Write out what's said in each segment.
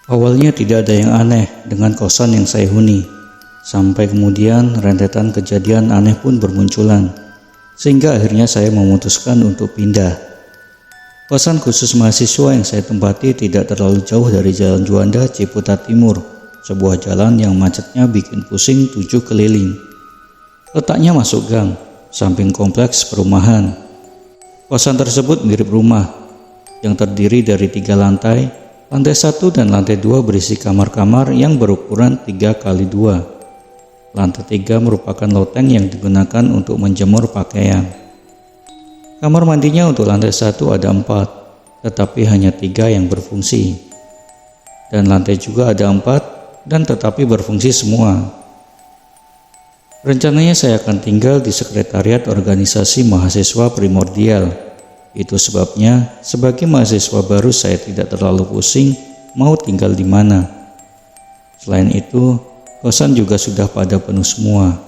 Awalnya tidak ada yang aneh dengan kosan yang saya huni, sampai kemudian rentetan kejadian aneh pun bermunculan, sehingga akhirnya saya memutuskan untuk pindah. Kosan khusus mahasiswa yang saya tempati tidak terlalu jauh dari Jalan Juanda, Ciputat Timur, sebuah jalan yang macetnya bikin pusing 7 keliling. Letaknya masuk gang, samping kompleks perumahan. Kosan tersebut mirip rumah, yang terdiri dari 3 lantai. Lantai 1 dan lantai 2 berisi kamar-kamar yang berukuran 3x2. Lantai 3 merupakan loteng yang digunakan untuk menjemur pakaian. Kamar mandinya untuk lantai 1 ada 4, tetapi hanya 3 yang berfungsi. Dan lantai juga ada 4 dan tetapi berfungsi semua. Rencananya saya akan tinggal di sekretariat organisasi mahasiswa Primordial. Itu sebabnya sebagai mahasiswa baru saya tidak terlalu pusing mau tinggal di mana. Selain itu, kosan juga sudah pada penuh semua.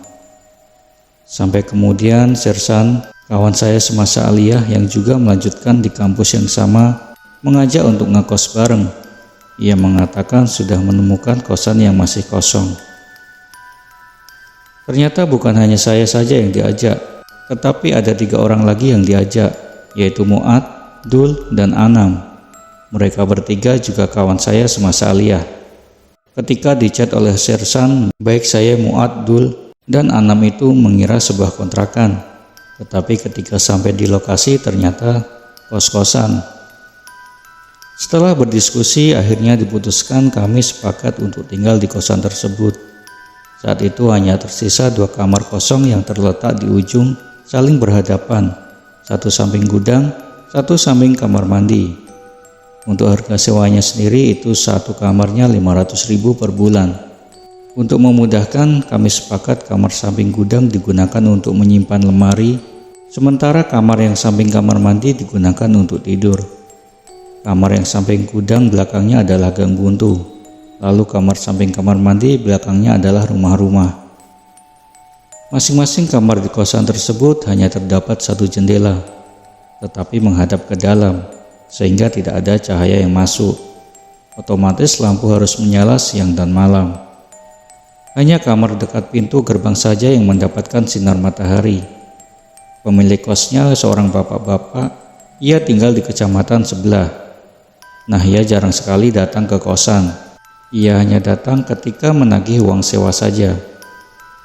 Sampai kemudian Sersan, kawan saya semasa aliyah yang juga melanjutkan di kampus yang sama, mengajak untuk ngekos bareng. Ia mengatakan sudah menemukan kosan yang masih kosong. Ternyata bukan hanya saya saja yang diajak, tetapi ada 3 orang lagi yang diajak, yaitu Mu'ad, Dul, dan Anam. Mereka bertiga juga kawan saya semasa aliyah. Ketika dicat oleh Sersan, baik saya, Mu'ad, Dul, dan Anam itu mengira sebuah kontrakan. Tetapi ketika sampai di lokasi ternyata kos-kosan. Setelah berdiskusi, akhirnya diputuskan kami sepakat untuk tinggal di kosan tersebut. Saat itu hanya tersisa 2 kamar kosong yang terletak di ujung saling berhadapan. Satu samping gudang, satu samping kamar mandi. Untuk harga sewanya sendiri itu satu kamarnya 500.000 per bulan. Untuk memudahkan, kami sepakat kamar samping gudang digunakan untuk menyimpan lemari, sementara kamar yang samping kamar mandi digunakan untuk tidur. Kamar yang samping gudang belakangnya adalah gang buntu, lalu kamar samping kamar mandi belakangnya adalah rumah-rumah. Masing-masing kamar di kosan tersebut hanya terdapat 1 jendela, tetapi menghadap ke dalam, sehingga tidak ada cahaya yang masuk. Otomatis lampu harus menyala siang dan malam. Hanya kamar dekat pintu gerbang saja yang mendapatkan sinar matahari. Pemilik kosnya seorang bapak-bapak, ia tinggal di kecamatan sebelah. Nah, ia jarang sekali datang ke kosan. Ia hanya datang ketika menagih uang sewa saja.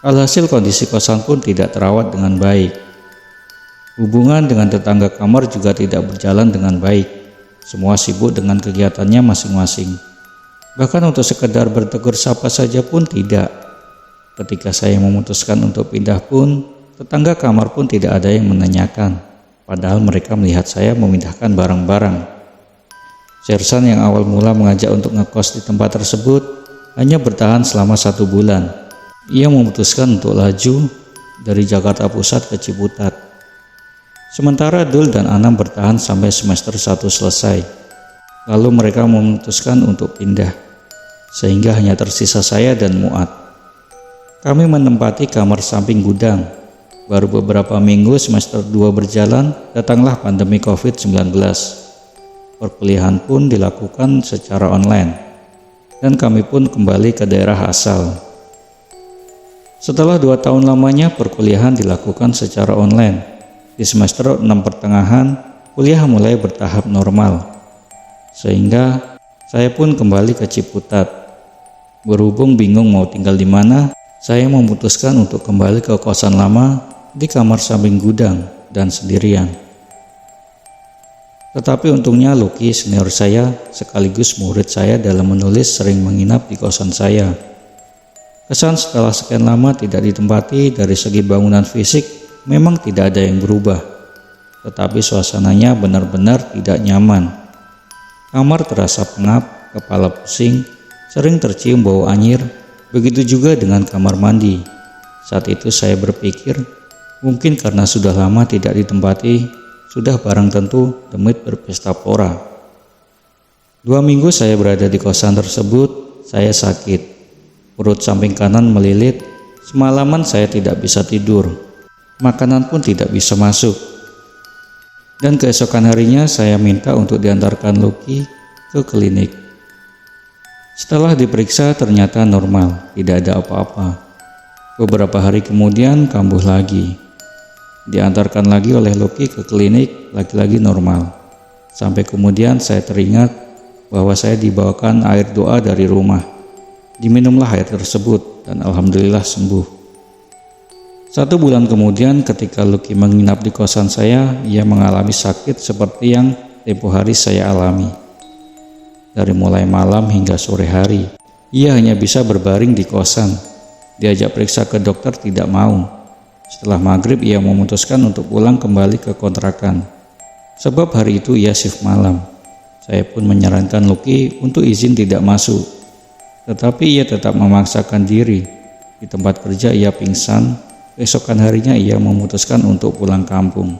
Alhasil kondisi kosan pun tidak terawat dengan baik. Hubungan dengan tetangga kamar juga tidak berjalan dengan baik. Semua sibuk dengan kegiatannya masing-masing. Bahkan untuk sekedar bertegur sapa saja pun tidak. Ketika saya memutuskan untuk pindah pun, tetangga kamar pun tidak ada yang menanyakan. Padahal mereka melihat saya memindahkan barang-barang. Sersan yang awal mula mengajak untuk ngekos di tempat tersebut hanya bertahan selama 1 bulan. Ia memutuskan untuk laju dari Jakarta Pusat ke Ciputat. Sementara Dul dan Anam bertahan sampai semester 1 selesai. Lalu mereka memutuskan untuk pindah, sehingga hanya tersisa saya dan Mu'ad. Kami menempati kamar samping gudang. Baru beberapa minggu semester 2 berjalan, datanglah pandemi COVID-19. Perkuliahan pun dilakukan secara online, dan kami pun kembali ke daerah asal. Setelah 2 tahun lamanya perkuliahan dilakukan secara online, di semester 6 pertengahan, kuliah mulai bertahap normal. Sehingga saya pun kembali ke Ciputat. Berhubung bingung mau tinggal di mana, saya memutuskan untuk kembali ke kosan lama di kamar samping gudang dan sendirian. Tetapi untungnya Lucky, senior saya sekaligus murid saya dalam menulis, sering menginap di kosan saya. Kesan setelah sekian lama tidak ditempati dari segi bangunan fisik memang tidak ada yang berubah, tetapi suasananya benar-benar tidak nyaman. Kamar terasa pengap, kepala pusing, sering tercium bau anyir, begitu juga dengan kamar mandi. Saat itu saya berpikir, mungkin karena sudah lama tidak ditempati, sudah barang tentu demit berpesta pora. 2 minggu saya berada di kosan tersebut, saya sakit. Perut samping kanan melilit, semalaman saya tidak bisa tidur. Makanan pun tidak bisa masuk. Dan keesokan harinya saya minta untuk diantarkan Lucky ke klinik. Setelah diperiksa ternyata normal, tidak ada apa-apa. Beberapa hari kemudian kambuh lagi. Diantarkan lagi oleh Lucky ke klinik, lagi-lagi normal. Sampai kemudian saya teringat bahwa saya dibawakan air doa dari rumah. Diminumlah air tersebut dan alhamdulillah sembuh. 1 bulan kemudian ketika Lucky menginap di kosan saya, ia mengalami sakit seperti yang tempo hari saya alami. Dari mulai malam hingga sore hari, ia hanya bisa berbaring di kosan. Diajak periksa ke dokter tidak mau. Setelah maghrib ia memutuskan untuk pulang kembali ke kontrakan. Sebab hari itu ia shift malam. Saya pun menyarankan Lucky untuk izin tidak masuk. Tetapi ia tetap memaksakan diri. Di tempat kerja ia pingsan. Esokan harinya ia memutuskan untuk pulang kampung.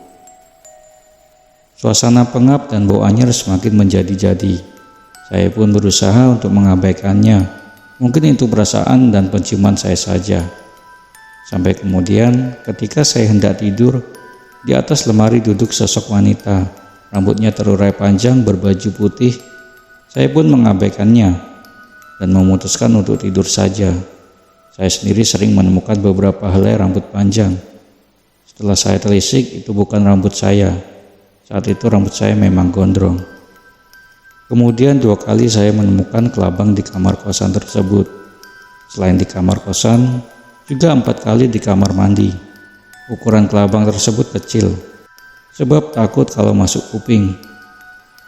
Suasana pengap dan bau anyir semakin menjadi-jadi. Saya pun berusaha untuk mengabaikannya. Mungkin itu perasaan dan penciuman saya saja. Sampai kemudian ketika saya hendak tidur, di atas lemari duduk sosok wanita. Rambutnya terurai panjang berbaju putih. Saya pun mengabaikannya dan memutuskan untuk tidur saja. Saya sendiri sering menemukan beberapa helai rambut panjang. Setelah saya telisik, itu bukan rambut saya. Saat itu rambut saya memang gondrong. Kemudian 2 kali saya menemukan kelabang di kamar kosan tersebut. Selain di kamar kosan, juga 4 kali di kamar mandi. Ukuran kelabang tersebut kecil, sebab takut kalau masuk kuping.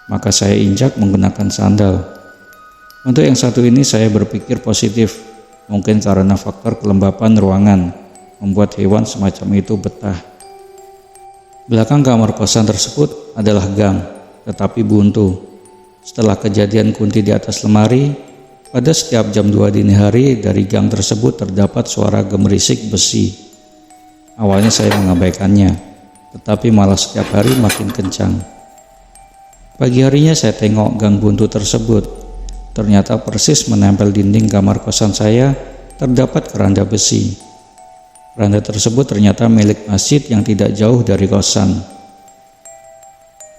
Maka saya injak menggunakan sandal. Untuk yang satu ini saya berpikir positif, mungkin karena faktor kelembapan ruangan membuat hewan semacam itu betah. Belakang kamar kosan tersebut adalah gang, tetapi buntu. Setelah kejadian kunti di atas lemari, pada setiap jam 2 dini hari dari gang tersebut terdapat suara gemerisik besi. Awalnya saya mengabaikannya, tetapi malah setiap hari makin kencang. Pagi harinya saya tengok gang buntu tersebut. Ternyata persis menempel dinding kamar kosan saya terdapat keranda besi. Keranda tersebut ternyata milik masjid yang tidak jauh dari kosan.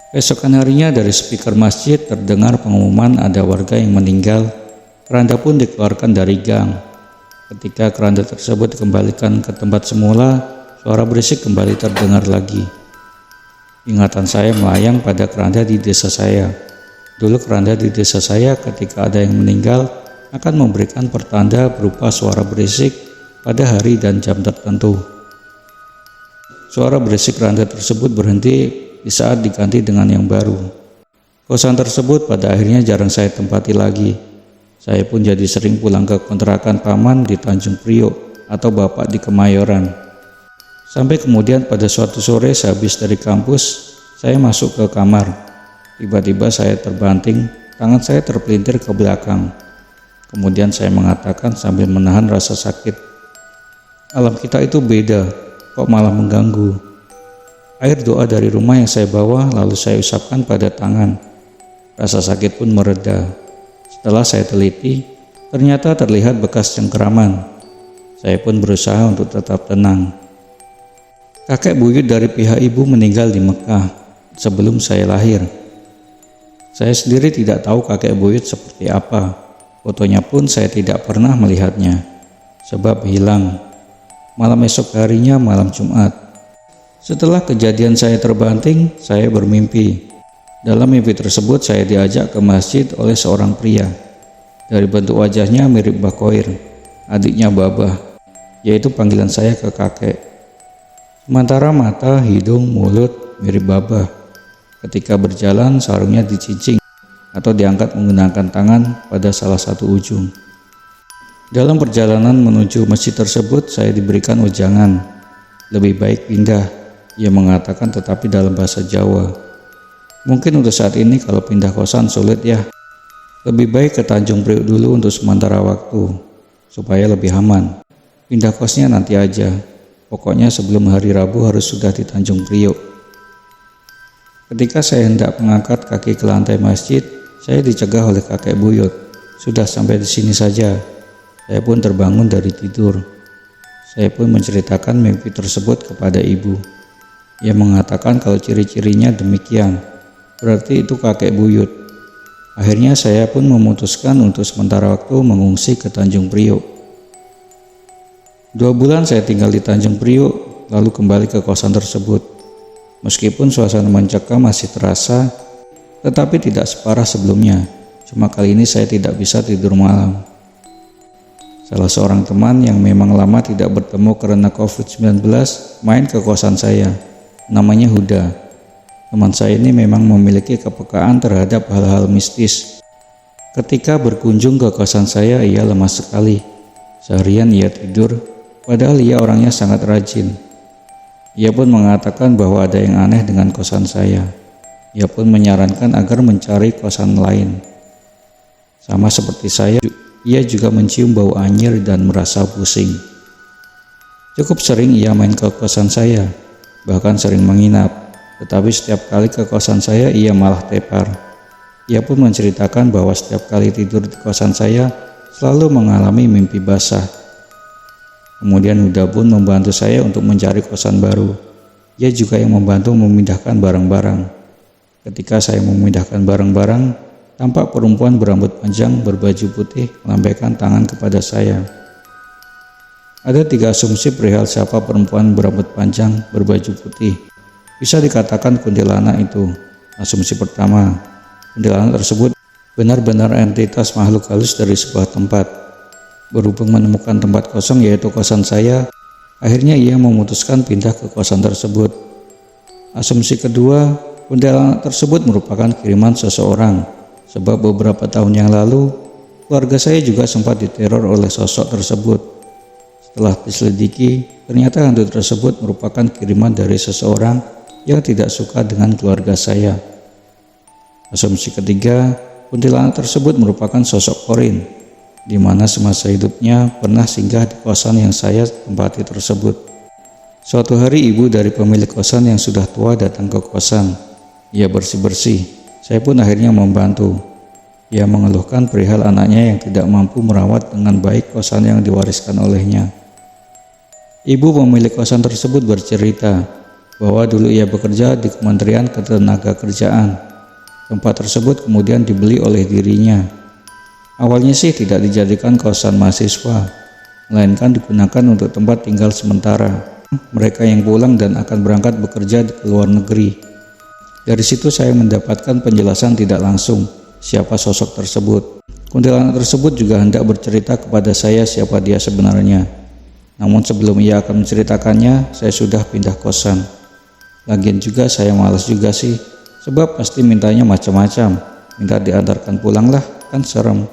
Esokan harinya dari speaker masjid terdengar pengumuman ada warga yang meninggal. Keranda pun dikeluarkan dari gang. Ketika keranda tersebut dikembalikan ke tempat semula, suara berisik kembali terdengar lagi. Ingatan saya melayang pada keranda di desa saya. Dulu keranda di desa saya ketika ada yang meninggal akan memberikan pertanda berupa suara berisik pada hari dan jam tertentu. Suara berisik keranda tersebut berhenti di saat diganti dengan yang baru. Kosan tersebut pada akhirnya jarang saya tempati lagi. Saya pun jadi sering pulang ke kontrakan paman di Tanjung Priok atau bapak di Kemayoran. Sampai kemudian pada suatu sore sehabis dari kampus, saya masuk ke kamar. Tiba-tiba saya terbanting, tangan saya terpelintir ke belakang. Kemudian saya mengatakan sambil menahan rasa sakit, "Alam kita itu beda, kok malah mengganggu." Air doa dari rumah yang saya bawa lalu saya usapkan pada tangan. Rasa sakit pun mereda. Setelah saya teliti, ternyata terlihat bekas cengkeraman. Saya pun berusaha untuk tetap tenang. Kakek buyut dari pihak ibu meninggal di Mekah sebelum saya lahir. Saya sendiri tidak tahu kakek buyut seperti apa. Fotonya pun saya tidak pernah melihatnya, sebab hilang. Malam esok harinya malam Jumat. Setelah kejadian saya terbanting, saya bermimpi. Dalam mimpi tersebut saya diajak ke masjid oleh seorang pria. Dari bentuk wajahnya mirip Mbah Koir, adiknya Babah, yaitu panggilan saya ke kakek. Sementara mata, hidung, mulut mirip Babah. Ketika berjalan sarungnya dicincing atau diangkat menggunakan tangan pada salah satu ujung. Dalam perjalanan menuju masjid tersebut saya diberikan wejangan. Lebih baik pindah, ia mengatakan, tetapi dalam bahasa Jawa. Mungkin untuk saat ini kalau pindah kosan sulit ya. Lebih baik ke Tanjung Priok dulu untuk sementara waktu, supaya lebih aman. Pindah kosnya nanti aja. Pokoknya sebelum hari Rabu harus sudah di Tanjung Priok. Ketika saya hendak mengangkat kaki ke lantai masjid, saya dicegah oleh kakek buyut. Sudah sampai di sini saja. Saya pun terbangun dari tidur. Saya pun menceritakan mimpi tersebut kepada ibu. Ia mengatakan kalau ciri-cirinya demikian, berarti itu kakek buyut. Akhirnya saya pun memutuskan untuk sementara waktu mengungsi ke Tanjung Priok. 2 bulan saya tinggal di Tanjung Priok, lalu kembali ke kosan tersebut. Meskipun suasana mencekam masih terasa, tetapi tidak separah sebelumnya. Cuma kali ini saya tidak bisa tidur malam. Salah seorang teman yang memang lama tidak bertemu karena COVID-19 main ke kosan saya. Namanya Huda. Teman saya ini memang memiliki kepekaan terhadap hal-hal mistis. Ketika berkunjung ke kosan saya, ia lemas sekali. Seharian ia tidur, padahal ia orangnya sangat rajin. Ia pun mengatakan bahwa ada yang aneh dengan kosan saya. Ia pun menyarankan agar mencari kosan lain. Sama seperti saya, ia juga mencium bau anyir dan merasa pusing. Cukup sering ia main ke kosan saya, bahkan sering menginap. Tetapi setiap kali ke kosan saya, ia malah tepar. Ia pun menceritakan bahwa setiap kali tidur di kosan saya, selalu mengalami mimpi basah. Kemudian Huda pun membantu saya untuk mencari kosan baru. Ia juga yang membantu memindahkan barang-barang. Ketika saya memindahkan barang-barang, tampak perempuan berambut panjang berbaju putih melambaikan tangan kepada saya. Ada 3 asumsi perihal siapa perempuan berambut panjang berbaju putih. Bisa dikatakan kuntilanak itu. Asumsi pertama, kuntilanak tersebut benar-benar entitas makhluk halus dari sebuah tempat. Berhubung menemukan tempat kosong yaitu kosan saya, akhirnya ia memutuskan pindah ke kosan tersebut. Asumsi kedua, kuntilanak tersebut merupakan kiriman seseorang. Sebab beberapa tahun yang lalu, keluarga saya juga sempat diteror oleh sosok tersebut. Setelah diselidiki, ternyata hantu tersebut merupakan kiriman dari seseorang yang tidak suka dengan keluarga saya. Asumsi ketiga, kuntilanak tersebut merupakan sosok Korin, di mana semasa hidupnya pernah singgah di kosan yang saya tempati tersebut. Suatu hari ibu dari pemilik kosan yang sudah tua datang ke kosan. Ia bersih-bersih. Saya pun akhirnya membantu. Ia mengeluhkan perihal anaknya yang tidak mampu merawat dengan baik kosan yang diwariskan olehnya. Ibu pemilik kosan tersebut bercerita bahwa dulu ia bekerja di Kementerian Ketenagakerjaan. Tempat tersebut kemudian dibeli oleh dirinya. Awalnya sih tidak dijadikan kosan mahasiswa, melainkan digunakan untuk tempat tinggal sementara mereka yang pulang dan akan berangkat bekerja ke luar negeri. Dari situ saya mendapatkan penjelasan tidak langsung siapa sosok tersebut. Kuntilanak tersebut juga hendak bercerita kepada saya siapa dia sebenarnya. Namun sebelum ia akan menceritakannya, saya sudah pindah kosan. Lagian juga saya malas juga sih, sebab pasti mintanya macam-macam. Minta diantarkan pulang lah, kan serem.